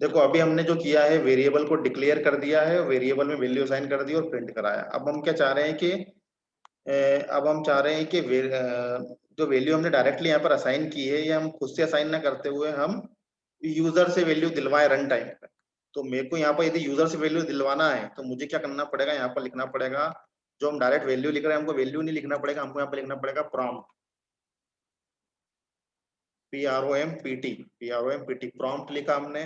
देखो अभी हमने जो किया है वेरिएबल को डिक्लेयर कर दिया है, वेरिएबल में वैल्यू असाइन कर दी और प्रिंट कराया। अब हम क्या चाह रहे हैं कि अब हम चाह रहे हैं कि जो वैल्यू हमने डायरेक्टली यहाँ पर असाइन की है, ये हम खुद से असाइन ना करते हुए हम यूजर से वैल्यू दिलवाए रन टाइम पे। तो मेरे को यहाँ पर यदि यूजर से वैल्यू दिलवाना है तो मुझे क्या करना पड़ेगा, यहाँ पर लिखना पड़ेगा, जो हम डायरेक्ट वैल्यू लिख रहे हैं हमको वैल्यू नहीं लिखना पड़ेगा, हमको यहाँ पर लिखना पड़ेगा प्रॉम्प्ट, PROMPT प्रॉम्प्ट लिखा हमने,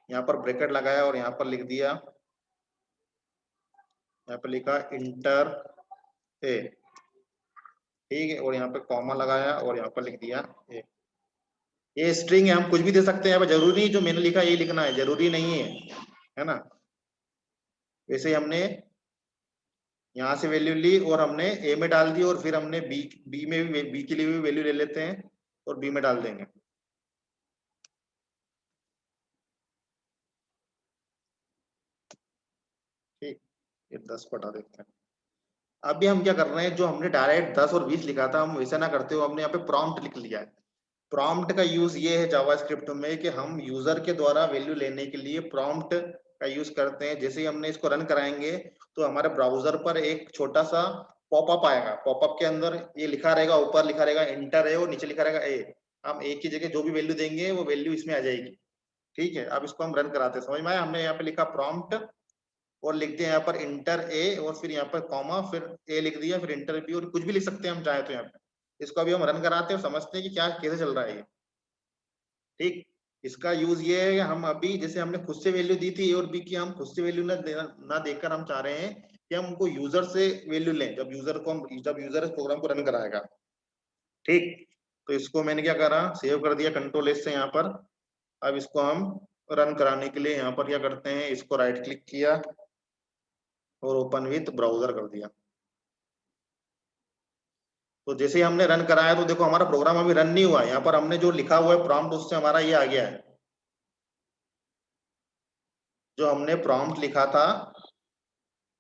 यहाँ पर ब्रैकेट लगाया और यहाँ पर लिख दिया, यहाँ पर लिखा इंटर ए, ठीक है, और यहाँ पे कॉमा लगाया और यहाँ पर लिख दिया ए। ये स्ट्रिंग है, हम कुछ भी दे सकते हैं, यहाँ पर जरूरी नहीं जो मैंने लिखा ये लिखना है, जरूरी नहीं है ना। वैसे ही हमने यहाँ से वैल्यू ली और हमने ए में डाल दी और फिर हमने बी में भी, बी के लिए भी वैल्यू ले लेते हैं और बी में डाल देंगे। ठीक, ये 10 को हटा देते हैं। अभी हम क्या कर रहे हैं, जो हमने डायरेक्ट 10 और 20 लिखा था हम वैसा ना करते हुए हमने यहाँ पे प्रॉम्प्ट लिख लिया है। प्रॉम्प्ट का यूज ये है जावास्क्रिप्ट में कि हम यूजर के द्वारा वैल्यू लेने के लिए प्रॉम्प्ट का यूज करते हैं। जैसे ही हमने इसको रन कराएंगे तो हमारे ब्राउजर पर एक छोटा सा पॉपअप आएगा, पॉपअप के अंदर ये लिखा रहेगा, ऊपर लिखा रहेगा इंटर ए और नीचे लिखा रहेगा ए। हम ए की जगह जो भी वैल्यू देंगे वो वैल्यू इसमें आ जाएगी। ठीक है, अब इसको हम रन कराते हैं, समझ में आया। हमने यहाँ पे लिखा प्रॉम्प्ट और लिख दिया यहाँ पर इंटर ए और फिर यहाँ पर कॉमा, फिर ए लिख दिया, फिर इंटर बी, और कुछ भी लिख सकते हैं हम चाहे तो यहाँ पे। इसको अभी हम रन कराते हैं और समझते हैं कि क्या कैसे चल रहा है ये। ठीक, इसका यूज ये है, हम अभी जैसे हमने खुद से वैल्यू दी थी ए और बी की, हम खुद से वैल्यू ना देकर हम चाह रहे हैं कि हम उनको यूजर से वैल्यू लें, जब यूजर इस प्रोग्राम को रन कराएगा। ठीक, तो इसको मैंने क्या करा, सेव कर दिया कंट्रोल एस से यहाँ पर। अब इसको हम रन कराने के लिए यहाँ पर क्या करते हैं, इसको राइट क्लिक किया और ओपन विथ ब्राउजर कर दिया। तो जैसे ही हमने रन कराया तो देखो हमारा प्रोग्राम अभी रन नहीं हुआ है, यहाँ पर हमने जो लिखा हुआ है प्रॉम्प्ट उससे हमारा ये आ गया है। जो हमने प्रॉम्प्ट लिखा था,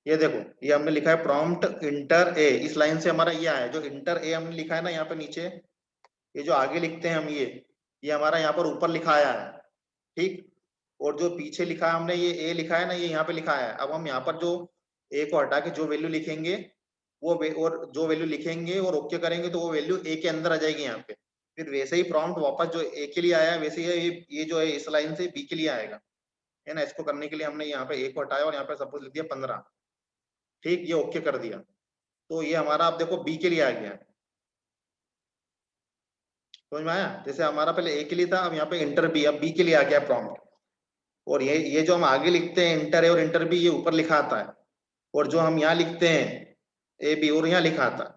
ये देखो ये हमने लिखा है प्रॉम्प्ट इंटर ए, इस लाइन से हमारा ये आया है। जो इंटर ए हमने लिखा है ना यहाँ पे नीचे, ये जो आगे लिखते हैं हम ये हमारा यहाँ पर ऊपर लिखा आया है। ठीक, और जो पीछे लिखा है हमने ये ए लिखा है ना, ये यहाँ पे लिखा है। अब हम यहाँ पर जो ए को हटा के जो वैल्यू लिखेंगे और जो वैल्यू लिखेंगे और ओके करेंगे तो वो वैल्यू ए के अंदर आ जाएगी यहाँ पे। फिर वैसे ही प्रॉम्प्ट वापस जो ए के लिए आया है वैसे ही ये जो है इस लाइन से बी के लिए आएगा, है ना। इसको करने के लिए हमने यहाँ पे ए को हटाया और यहाँ पे सपोज लिख दिया 15। ठीक, ये ओके कर दिया तो ये हमारा अब देखो बी के लिए आ गया है। समझ में आया, जैसे हमारा पहले ए के लिए था, अब यहाँ पे इंटर बी, अब बी के लिए आ गया प्रॉम्प्ट। और ये जो हम आगे लिखते हैं इंटर ए और इंटर बी, ये ऊपर लिखा आता है, और जो हम यहाँ लिखते हैं ए बी और यहाँ लिखा आता है।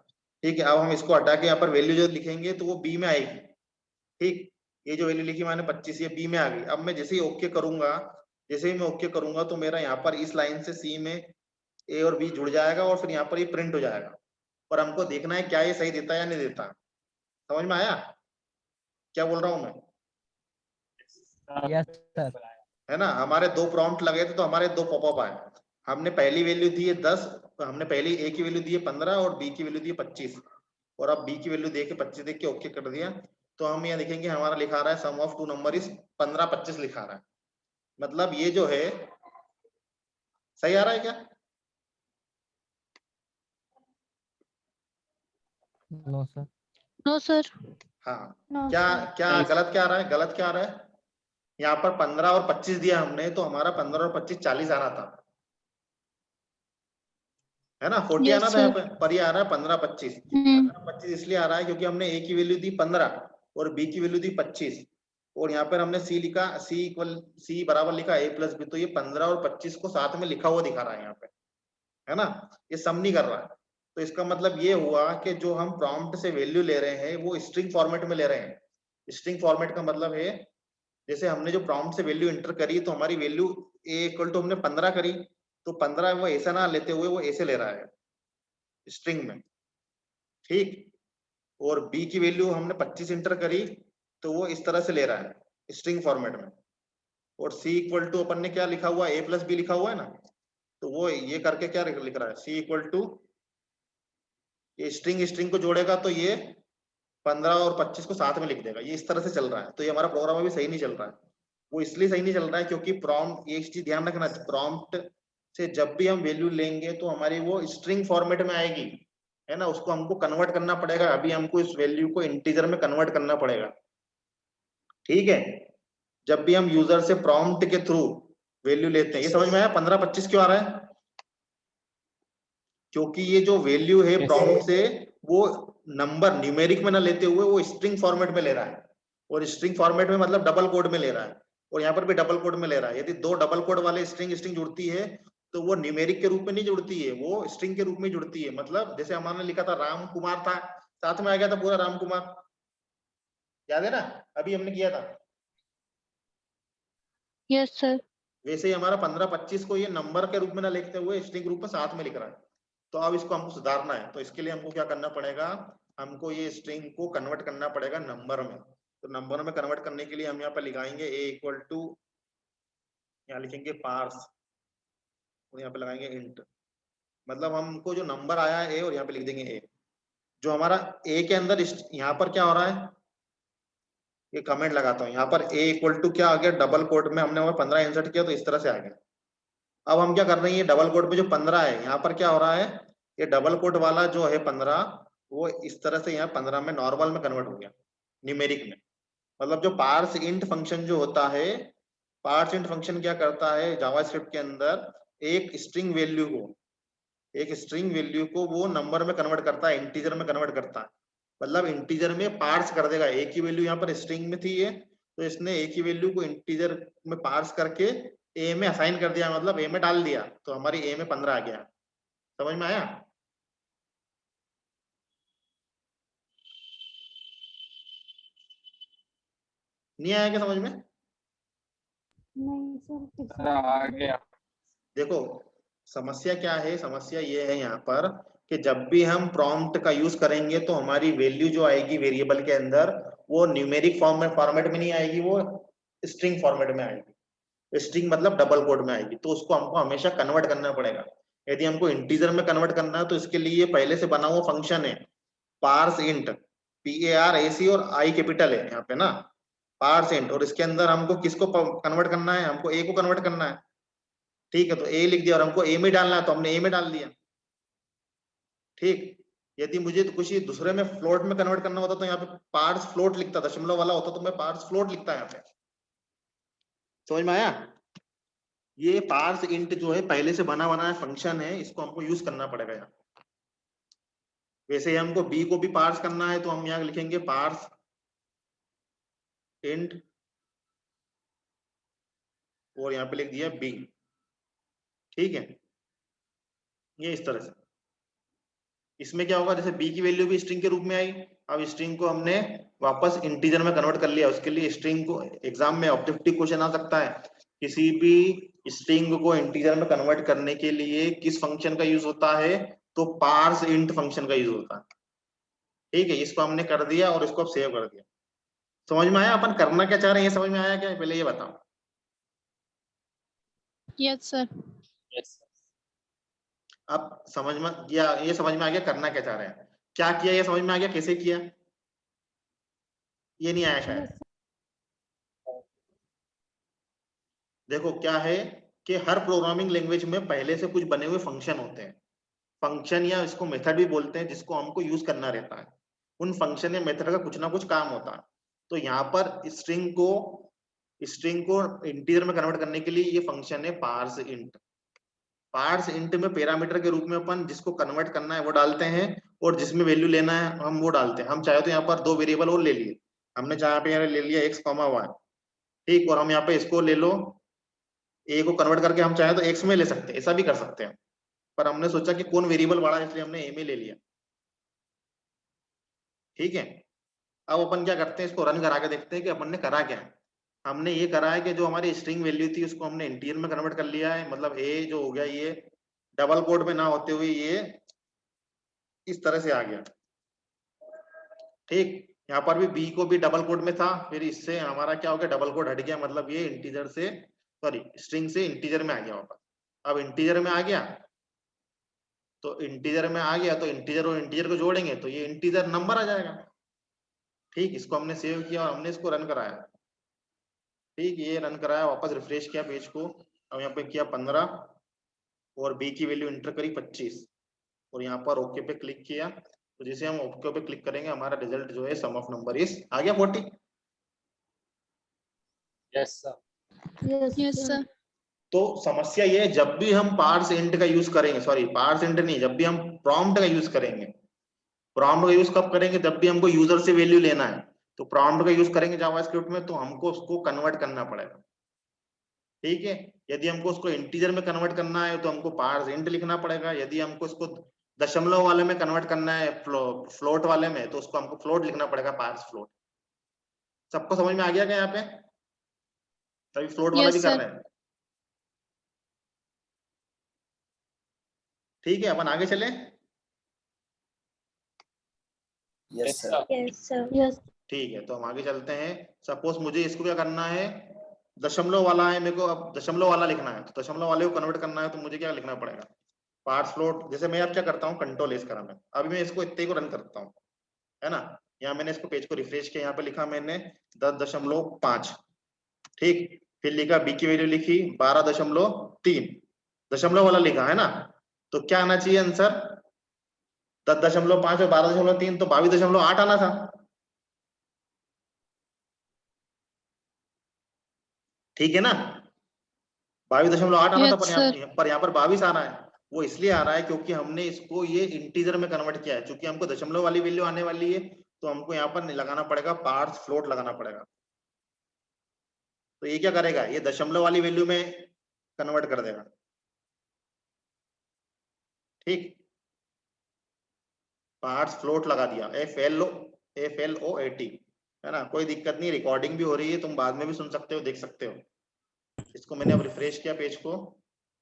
ठीक है, अब हम इसको हटा के यहाँ पर वैल्यू जो लिखेंगे तो वो बी में आएगी। ठीक, ये जो वैल्यू लिखी मैंने 25, ये बी में आ गई। अब मैं जैसे ही ओके करूंगा, जैसे ही मैं ओके करूंगा तो मेरा यहाँ पर इस लाइन से सी में ए और बी जुड़ जाएगा और फिर यहाँ पर ये प्रिंट हो जाएगा। और हमको देखना है क्या ये सही देता है या नहीं देता। समझ में आया क्या बोल रहा हूँ मैं? Yes sir. है ना, हमारे दो प्रॉम्प्ट लगे थे तो हमारे दो पॉपअप आए। हमने पहली वैल्यू दी है 10, तो हमने पहली ए की वैल्यू दी है 15 और बी की वैल्यू दी है 25, और अब बी की वैल्यू दे के 25 देख के ओके कर दिया। तो हम यहाँ देखेंगे हमारा लिखा रहा है सम ऑफ टू नंबर इज 15-25 लिखा रहा है। मतलब ये जो है सही आ रहा है क्या? No sir. No sir. हाँ, नो क्या सर। क्या गलत क्या आ रहा है, गलत क्या आ रहा है? यहाँ पर 15 और 25 दिया हमने तो हमारा 15 और 25 40 आना था, है ना। 40 आना यस था यहाँ सर। पे, पर ये आ रहा है 15-25। 15-25 इसलिए आ रहा है क्योंकि हमने ए की वैल्यू दी 15 और बी की वैल्यू दी 25, और यहाँ पर हमने सी लिखा, सी बराबर लिखा ए प्लस बी, तो ये 15 और 25 को साथ में लिखा हुआ दिखा रहा है यहाँ पे, है ना। ये सम नहीं कर रहा है। तो इसका मतलब ये हुआ कि जो हम प्रॉम्प्ट से वैल्यू ले रहे हैं वो स्ट्रिंग फॉर्मेट में ले रहे हैं। स्ट्रिंग फॉर्मेट का मतलब है, जैसे हमने जो प्रॉम्प्ट से वैल्यू एंटर करी तो हमारी वैल्यू ए इक्वल टू हमने 15 करी, तो 15 वो ऐसा ना लेते हुए वो ऐसे ले रहा है स्ट्रिंग में। ठीक, और बी की वैल्यू हमने 25 इंटर करी तो वो इस तरह से ले रहा है स्ट्रिंग फॉर्मेट में। और सी इक्वल टू अपन ने क्या लिखा हुआ है, ए प्लस बी लिखा हुआ है ना, तो वो ये करके क्या लिख रहा है, सी इक्वल टू, ये स्ट्रिंग स्ट्रिंग को जोड़ेगा तो ये 15 और 25 को साथ में लिख देगा, ये इस तरह से चल रहा है। तो ये हमारा प्रोग्राम अभी सही नहीं चल रहा है। वो इसलिए सही नहीं चल रहा है क्योंकि प्रॉम्प्ट, एक चीज ध्यान रखना, प्रॉम्प्ट से जब भी हम वैल्यू लेंगे तो हमारी वो स्ट्रिंग फॉर्मेट में आएगी, है ना, उसको हमको कन्वर्ट करना पड़ेगा। अभी हमको इस वैल्यू को इंटीजर में कन्वर्ट करना पड़ेगा, ठीक है। जब भी हम यूजर से प्रॉम्प्ट के थ्रू वैल्यू लेते हैं, ये समझ में आया 15-25 क्यों आ रहा है? क्योंकि ये जो वैल्यू है प्रॉम्प्ट से वो नंबर न्यूमेरिक में ना लेते हुए वो स्ट्रिंग फॉर्मेट में ले रहा है, और स्ट्रिंग फॉर्मेट में मतलब डबल कोड में ले रहा है, और यहाँ पर भी डबल कोड में ले रहा है। यदि दो डबल कोड वाले स्ट्रिंग स्ट्रिंग जुड़ती है तो वो न्यूमेरिक के रूप में नहीं जुड़ती है, वो स्ट्रिंग के रूप में जुड़ती है। मतलब जैसे हमारे लिखा था राम कुमार था, साथ में आ गया था पूरा राम कुमार, याद है ना, अभी हमने किया था। Yes sir. वैसे ही हमारा 15-25 को ये नंबर के रूप में ना लिखते हुए स्ट्रिंग रूप में साथ में लिख रहा है। तो अब इसको हमको सुधारना है, तो इसके लिए हमको क्या करना पड़ेगा, हमको ये स्ट्रिंग को कन्वर्ट करना पड़ेगा नंबर में। तो नंबर में कन्वर्ट करने के लिए हम यहाँ पर लिखाएंगे a इक्वल टू, यहाँ लिखेंगे पार्स, और यहाँ पे लगाएंगे इंट। मतलब हमको जो नंबर आया है a, और यहाँ पे लिख देंगे a। जो हमारा a के अंदर यहाँ पर क्या हो रहा है, ये कमेंट लगाता हूँ, यहाँ पर a इक्वल टू क्या आ गया, डबल कोट में हमने 15 इंसर्ट किया तो इस तरह से आ गया। अब हम क्या कर रहे हैं, ये डबल कोट में जो 15 है, यहाँ पर क्या हो रहा है, ये डबल कोट वाला जो है 15, वो इस तरह से यहाँ 15 में नॉर्मल में कन्वर्ट हो गया, न्यूमेरिक में। मतलब जो पार्स इंट फंक्शन जो होता है, पार्स इंट फंक्शन क्या करता है जावास्क्रिप्ट के अंदर, एक स्ट्रिंग वैल्यू को वो नंबर में कन्वर्ट करता है, इंटीजर में कन्वर्ट करता है। मतलब इंटीजर में पार्स कर देगा, एक ही वैल्यू यहाँ पर स्ट्रिंग में थी ये, तो इसने एक ही वैल्यू को इंटीजर में पार्स करके ए में असाइन कर दिया, मतलब ए में डाल दिया, तो हमारी ए में 15 आ गया। समझ में आया? नहीं आया क्या समझ में? नहीं सर, फिर से आ गया। देखो समस्या क्या है, समस्या ये है यहाँ पर कि जब भी हम प्रॉम्प्ट का यूज करेंगे तो हमारी वैल्यू जो आएगी वेरिएबल के अंदर, वो न्यूमेरिक फॉर्मेट में नहीं आएगी, वो स्ट्रिंग फॉर्मेट में आएगी। स्ट्रिंग मतलब डबल कोड में आएगी, तो उसको हमको हमेशा कन्वर्ट करना पड़ेगा। यदि हमको इंटीजर में कन्वर्ट करना है तो इसके लिए पहले से बना हुआ फंक्शन है पार्स इंट, PARAC, और आई कैपिटल है यहाँ पे ना, पार्स इंट। और इसके अंदर हमको किसको कन्वर्ट करना है, हमको ए को कन्वर्ट करना है, ठीक है। तो ए लिख दिया, और हमको ए में डालना है तो हमने ए में डाल दिया, ठीक। यदि मुझे तो कुछ दूसरे में फ्लोट में कन्वर्ट करना होता तो यहाँ पे पार्स फ्लोट लिखता, दशमलव वाला होता तो मैं पार्स फ्लोट लिखता यहाँ पे। समझ में आया? ये पार्स इंट जो है पहले से बना बनाया फंक्शन है, इसको हमको यूज करना पड़ेगा यहाँ। वैसे ही हमको बी को भी पार्स करना है तो हम यहाँ लिखेंगे पार्स इंट, और यहाँ पे लिख दिया बी, ठीक है। ये इस तरह से, इसमें क्या होगा, जैसे बी की वैल्यू भी स्ट्रिंग के रूप में आई, अब स्ट्रिंग को हमने वापस इंटीजर में कन्वर्ट कर लिया। उसके लिए स्ट्रिंग को एग्जाम में ऑब्जेक्टिव क्वेश्चन आ सकता है, किसी भी स्ट्रिंग को इंटीजर में कन्वर्ट करने के लिए किस फंक्शन का यूज होता है, तो पार्स इंट फंक्शन का यूज होता है, ठीक है। इसको हमने कर दिया और इसको अब सेव कर दिया। समझ में आया अपन करना क्या चाह रहे हैं, ये समझ में आया क्या, पहले ये बताओ। Yes sir. अब समझ में या ये समझ में आ गया करना क्या चाह रहे हैं, क्या किया ये समझ में आ गया, कैसे किया ये नहीं आया शायद। देखो क्या है कि हर प्रोग्रामिंग लैंग्वेज में पहले से कुछ बने हुए फंक्शन होते हैं, फंक्शन या इसको मेथड भी बोलते हैं, जिसको हमको यूज करना रहता है। उन फंक्शन या मेथड का कुछ ना कुछ काम होता है। तो यहाँ पर स्ट्रिंग को इंटीजर में कन्वर्ट करने के लिए ये फंक्शन है पार्स इंट। पार्स इंट में पैरामीटर के रूप में अपन जिसको कन्वर्ट करना है वो डालते हैं, और जिसमें वैल्यू लेना है हम वो डालते हैं। हम चाहे तो यहाँ पर दो वेरिएबल और ले लिए, हमने जहाँ पे यहाँ ले लिया x, y, ठीक। और हम यहाँ पे इसको ले लो, a को कन्वर्ट करके हम चाहे तो x में ले सकते हैं, ऐसा भी कर सकते हैं, पर हमने सोचा कि कौन वेरिएबल बड़ा है इसलिए हमने a में ले लिया, ठीक है। अब अपन क्या करते हैं, इसको रन करा के देखते हैं कि अपन ने करा क्या है। हमने ये करा है कि जो हमारी स्ट्रिंग वैल्यू थी उसको हमने इंटीजर में कन्वर्ट कर लिया है, मतलब a जो हो गया ये डबल कोड में ना होते हुए ये इस तरह से आ गया, ठीक। यहाँ पर भी बी को भी डबल कोड में था, फिर इससे हमारा क्या हो गया, डबल कोड हट गया, मतलब ये इंटीजर से सॉरी स्ट्रिंग से इंटीजर में आ गया वापस। अब इंटीजर में आ गया तो इंटीजर में आ गया तो इंटीजर और इंटीजर को जोड़ेंगे तो ये इंटीजर नंबर आ जाएगा, ठीक। इसको हमने सेव किया और हमने इसको रन कराया। ठीक, ये रन कराया, वापस रिफ्रेश किया पेज को, अब यहाँ पे किया 15 और बी की वैल्यू इंटर करी 25 और यहाँ पर ओके पे क्लिक किया। तो जैसे हम ओके पे क्लिक करेंगे हमारा रिजल्ट जो है सम ऑफ नंबर इज आ गया 40। Yes sir. Yes sir. तो समस्या ये है, जब भी हम पार्स इंट का यूज करेंगे, सॉरी पार्स इंट नहीं, जब भी हम प्रॉम्प्ट का यूज करेंगे, प्रॉम्प्ट का यूज कब करेंगे, जब भी हमको यूजर से वैल्यू लेना है तो प्रॉम्प्ट का यूज करेंगे जावास्क्रिप्ट में, तो हमको उसको कन्वर्ट करना पड़ेगा। ठीक है, यदि हमको उसको इंटीजर में कन्वर्ट करना है तो हमको पार्स इंट लिखना पड़ेगा, यदि हमको इसको दशमलव वाले में कन्वर्ट करना है, फ्लोट वाले में, तो उसको हमको फ्लोट लिखना पड़ेगा, पार्स फ्लोट। सबको समझ में आ गया क्या यहाँ पे? अभी फ्लोट वाला भी यस कर सर। रहे हैं। ठीक है, अपन आगे चले। Yes sir. Yes sir. Yes. ठीक है, तो हम आगे चलते हैं। सपोज मुझे इसको क्या करना है, दशमलव वाला है मेरे को, अब दशमलव वाला लिखना है, तो दशमलव वाले को कन्वर्ट करना है तो मुझे क्या लिखना पड़ेगा, पार्स फ्लोट। जैसे मैं अब क्या करता हूँ, कंट्रोल एस करा मैं, अभी मैं इसको इतने को रन करता हूँ, है ना। यहाँ मैंने इसको पेज को रिफ्रेश किया, यहाँ पे लिखा मैंने 10.5, ठीक, फिर लिखा बी की वैल्यू लिखी 12.3, दशमलव वाला लिखा है ना, तो क्या आना चाहिए आंसर, 10.5 और 12.3, तो 22.8 आना था। ठीक है ना, 22.8 आना था, पर यहाँ पर 22 आ रहा है। वो इसलिए आ रहा है क्योंकि हमने इसको ये इंटीजर में कन्वर्ट किया है, क्योंकि हमको दशमलव वाली वैल्यू आने वाली है, तो हमको यहाँ पर लगाना पड़ेगा पार्स फ्लोट लगाना पड़ेगा। तो ये क्या करेगा, ये दशमलव वाली वैल्यू में कन्वर्ट कर देगा। ठीक, पार्ट्स फ्लोट लगा दिया, FLOAT, है ना, कोई दिक्कत नहीं, रिकॉर्डिंग भी हो रही है, तुम बाद में भी सुन सकते हो, देख सकते हो। इसको मैंने अब रिफ्रेश किया पेज को,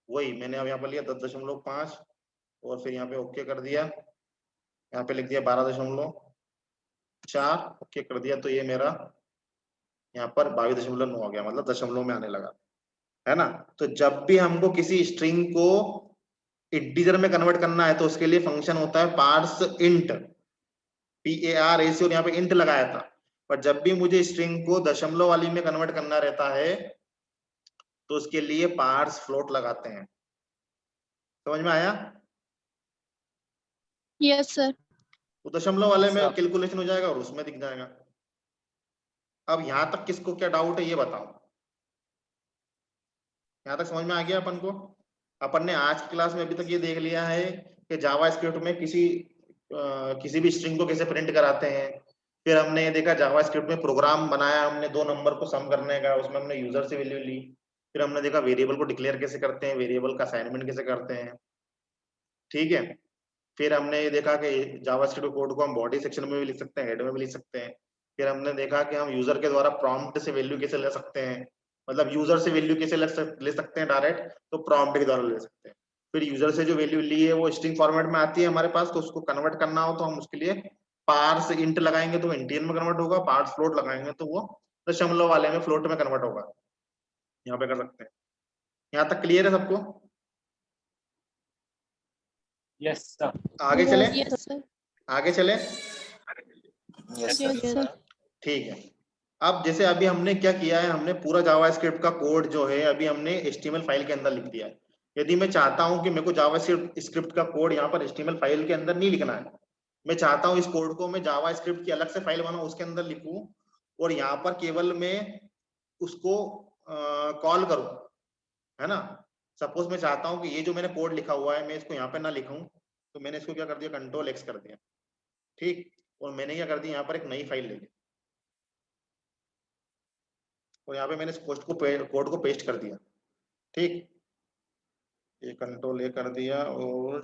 वही मैंने अब यहाँ पर लिया 10.5 और फिर यहाँ पे ओके कर दिया, यहाँ पे लिख दिया 12.4, ओके कर दिया, तो ये मेरा यहाँ पर 22.9 हो गया, मतलब दशमलव में आने लगा, है ना। तो जब भी हमको किसी स्ट्रिंग को इंटीजर में कन्वर्ट करना है तो उसके लिए फंक्शन होता है पार्स इंट, PARS, और यहाँ पे इंट लगाया था। पर जब भी मुझे स्ट्रिंग को दशमलव वाली में कन्वर्ट करना रहता है तो उसके लिए पार्स फ्लोट लगाते हैं। समझ में आया? Yes sir. तो दशमलव वाले में सर। कैलकुलेशन हो जाएगा और उसमें दिख जाएगा। अब यहां तक किसको क्या डाउट है ये बताओ, यहां तक समझ में आ गया अपन को? अपन ने आज की क्लास में अभी तक ये देख लिया है कि जावा स्क्रिप्ट में किसी भी स्ट्रिंग को कैसे प्रिंट कराते हैं। फिर हमने ये देखा जावा स्क्रिप्ट में प्रोग्राम बनाया हमने 2 नंबर को सम करने का, उसमें हमने यूजर से वैल्यू ली। फिर हमने देखा वेरिएबल को डिक्लेयर कैसे करते हैं, वेरिएबल का असाइनमेंट कैसे करते हैं। ठीक है, फिर हमने ये देखा कि जावास्क्रिप्ट कोड को हम बॉडी सेक्शन में भी लिख सकते हैं, हेड में भी लिख सकते हैं। फिर हमने देखा कि हम यूजर के द्वारा प्रॉम्प्ट से वैल्यू कैसे ले सकते हैं, मतलब यूजर से वैल्यू कैसे ले सकते हैं डायरेक्ट, तो प्रॉम्प्ट के द्वारा ले सकते हैं। फिर यूजर से जो वैल्यू ली है वो स्ट्रिंग फॉर्मेट में आती है हमारे पास, तो उसको कन्वर्ट करना हो तो हम उसके लिए पार्स इंट लगाएंगे तो इंटीजर में कन्वर्ट होगा, पार्स फ्लोट लगाएंगे तो वो दशमलव वाले में फ्लोट में कन्वर्ट होगा। यहाँ पे कर सकते हैं। यहाँ तक क्लियर है सबको? Yes sir. आगे चले, यस सर। आगे चले। Yes yes sir. सर। ठीक है, अब जैसे अभी हमने क्या किया है, हमने पूरा जावास्क्रिप्ट का कोड जो है अभी हमने HTML फाइल के अंदर लिख दिया है। यदि मैं चाहता हूं कि मेरे को जावास्क्रिप्ट का कोड यहाँ पर HTML फाइल के अंदर नहीं लिखना है, मैं चाहता हूं इस कोड को मैं जावास्क्रिप्ट की अलग से फाइल बनाऊं, उसके अंदर लिखूं और यहाँ पर केवल मैं उसको कॉल करूं, है ना। सपोज मैं चाहता हूं कि ये जो मैंने कोड लिखा हुआ है मैं इसको यहाँ पे ना लिखूं, तो मैंने इसको क्या कर दिया, कंट्रोल X कर दिया। ठीक, और मैंने क्या कर दिया, यहाँ पर एक नई फाइल ले ली और यहाँ पे मैंने इस कोड को पेस्ट कर दिया। ठीक, ये कंट्रोल A कर दिया और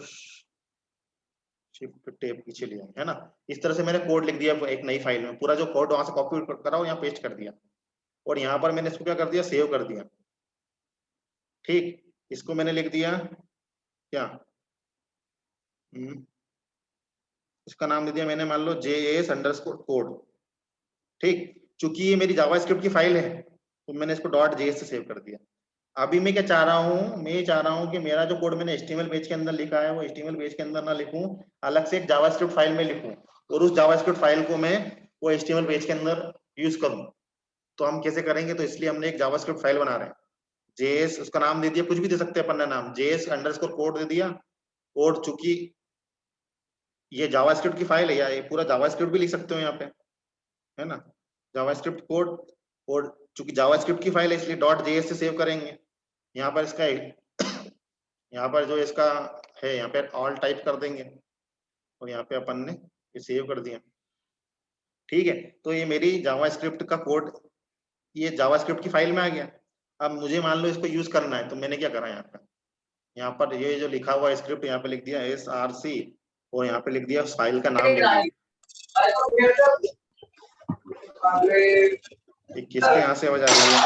शिफ्ट टेप पीछे लिया, है ना। इस तरह से मैंने कोड लिख दिया एक नई फाइल में, पूरा जो कोड वहां से कॉपी करा यहाँ पेस्ट कर दिया और यहाँ पर मैंने इसको क्या कर दिया, सेव कर दिया। ठीक, इसको मैंने लिख दिया क्या, इसका नाम दे दिया मैंने, मान लो JS_code। ठीक, चूंकि ये मेरी जावास्क्रिप्ट की फाइल है तो मैंने इसको .js से सेव कर दिया। अभी मैं क्या चाह रहा हूँ, मैं ये चाह रहा हूँ कि मेरा जो कोड मैंने HTML पेज के अंदर लिखा है वो HTML पेज के अंदर ना लिखूं, अलग से एक जावास्क्रिप्ट फाइल में लिखूं और उस जावास्क्रिप्ट फाइल को मैं वो HTML पेज के अंदर यूज करूं। तो हम कैसे करेंगे, तो इसलिए हमने एक जावास्क्रिप्ट फाइल बना रहे हैं, जेएस उसका नाम दे दिया, कुछ भी दे सकते हैं अपन ने नाम, जेएस अंडरस्कोर कोड दे दिया, और चूंकि ये जावास्क्रिप्ट की फाइल है, या ये पूरा जावास्क्रिप्ट भी लिख सकते हो यहाँ पे, है ना, जावास्क्रिप्ट कोड, और चूंकि जावास्क्रिप्ट की फाइल है इसलिए डॉट जेएस से सेव करेंगे। यहाँ पर इसका यहाँ पर जो इसका है यहाँ पे ऑल टाइप कर देंगे, और यहाँ पे अपन ने ये सेव कर दिया। ठीक है, तो ये मेरी जावास्क्रिप्ट का कोड ये जावास्क्रिप्ट की फाइल में आ गया। अब मुझे मान लो इसको यूज करना है, तो मैंने क्या करा, यहाँ पर ये जो लिखा हुआ स्क्रिप्ट यहाँ पे लिख दिया src, और यहाँ पे लिख दिया फाइल का नाम लिख दिया। ये किसके यहाँ से आवाज आ रही है?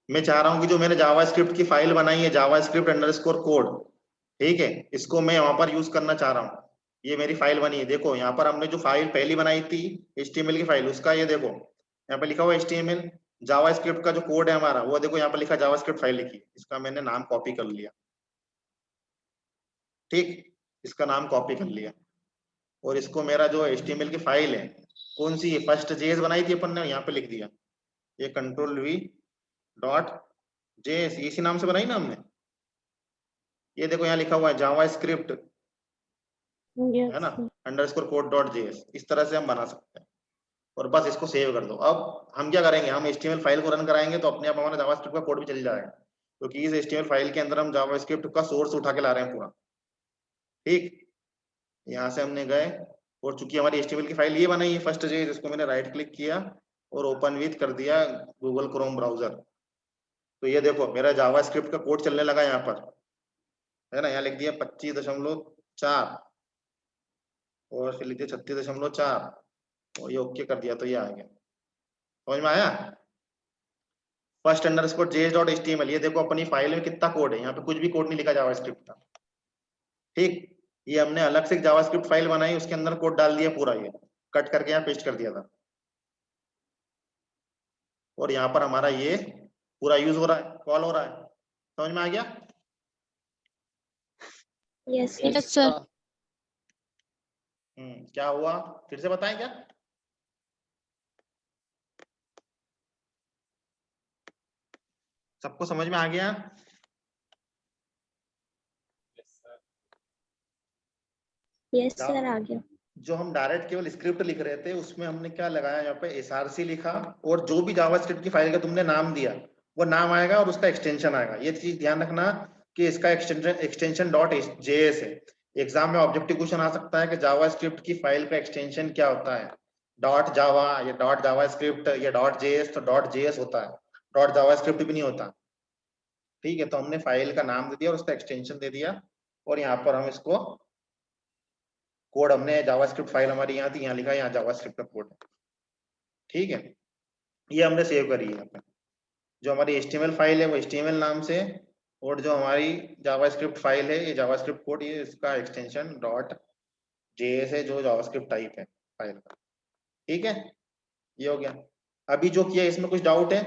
मैं चाह रहा हूँ कि जो मैंने जावास्क्रिप्ट की फाइल बनाई है जावास्क्रिप्ट अंडरस्कोर कोड, ठीक है, इसको मैं वहां पर यूज करना चाह रहा हूँ। ये मेरी फाइल बनी है, देखो यहाँ पर हमने जो फाइल पहली बनाई थी HTML की फाइल, उसका ये देखो यहाँ पे लिखा हुआ HTML, जावास्क्रिप्ट का जो कोड है हमारा वो देखो यहाँ पर लिखा जावास्क्रिप्ट फाइल लिखी, इसका मैंने नाम कॉपी कर लिया। ठीक, इसका नाम कॉपी कर लिया, और इसको मेरा जो HTML की फाइल है कौन सी है, फर्स्ट जेएस बनाई थी अपन ने, यहाँ पे लिख दिया, ये Ctrl+V.js इसी नाम से बनाई ना हमने। ये देखो यहाँ लिखा हुआ है जावास्क्रिप्ट, है ना, अंडरस्कोर कोड डॉट जेएस, इस तरह से हम बना सकते हैं, और बस इसको सेव कर दो। अब हम क्या करेंगे, हम HTML फाइल को रन कराएंगे तो अपने आप हमारा जावास्क्रिप्ट का कोड भी चल जाएगा, क्योंकि इस HTML फाइल के अंदर हम जावास्क्रिप्ट का सोर्स उठा के ला रहे हैं पूरा। ठीक, यहाँ से हमने गए, और चूंकि हमारी HTML की फाइल ये बनाई है फर्स्ट जेएस, इसको मैंने राइट क्लिक किया और ओपन विथ कर दिया गूगल क्रोम ब्राउजर। तो ये देखो मेरा जावास्क्रिप्ट का कोड चलने लगा यहाँ पर, है ना, यहाँ लिख दिया 25.4 और फिर लिख दिया 36.4 और ये ओके कर दिया, तो ये आ गया। समझ में आया? First underscore JS dot HTML, ये देखो अपनी फाइल में कितना कोड है, यहाँ पे कुछ भी कोड नहीं लिखा जावास्क्रिप्ट का। ठीक, ये हमने अलग से जावास्क्रिप्ट फाइल बनाई, उसके अंदर कोड डाल दिया पूरा, ये कट करके यहाँ पेस्ट कर दिया था, और यहाँ पर हमारा ये पूरा यूज हो रहा है, कॉल हो रहा है। समझ में आ गया? Yes. Yes, sir. क्या हुआ, फिर से बताएं क्या? सबको समझ में आ गया? Yes, sir. आ गया। जो हम डायरेक्ट केवल स्क्रिप्ट लिख रहे थे उसमें हमने क्या लगाया, यहाँ पे src लिखा, और जो भी जावास्क्रिप्ट की फाइल का तुमने नाम दिया वो नाम आएगा और उसका एक्सटेंशन आएगा। ये चीज ध्यान रखना कि इसका एक्सटेंशन डॉट जेएस है। एग्जाम में ऑब्जेक्टिव क्वेश्चन आ सकता है कि जावास्क्रिप्ट की फाइल का एक्सटेंशन क्या होता है, डॉट जावा या डॉट जावास्क्रिप्ट या डॉट जेएस, तो डॉट जेएस होता है, डॉट जावास्क्रिप्ट भी नहीं होता। ठीक है, तो हमने फाइल का नाम दे दिया और उसका एक्सटेंशन दे दिया, और यहाँ पर हम इसको कोड, हमने जावास्क्रिप्ट फाइल हमारी यहाँ थी, यहाँ लिखा है यहाँ जावास्क्रिप्ट का कोड। ठीक है, ये हमने सेव करी है यहाँ पे। जो हमारी HTML फाइल है वो HTML नाम से, और जो हमारी जावास्क्रिप्ट फाइल है ये जावास्क्रिप्ट कोड, ये इसका एक्सटेंशन डॉट जेएस है जो जावास्क्रिप्ट टाइप है फाइल का। ठीक है, ये हो गया। अभी जो किया इसमें कुछ डाउट है?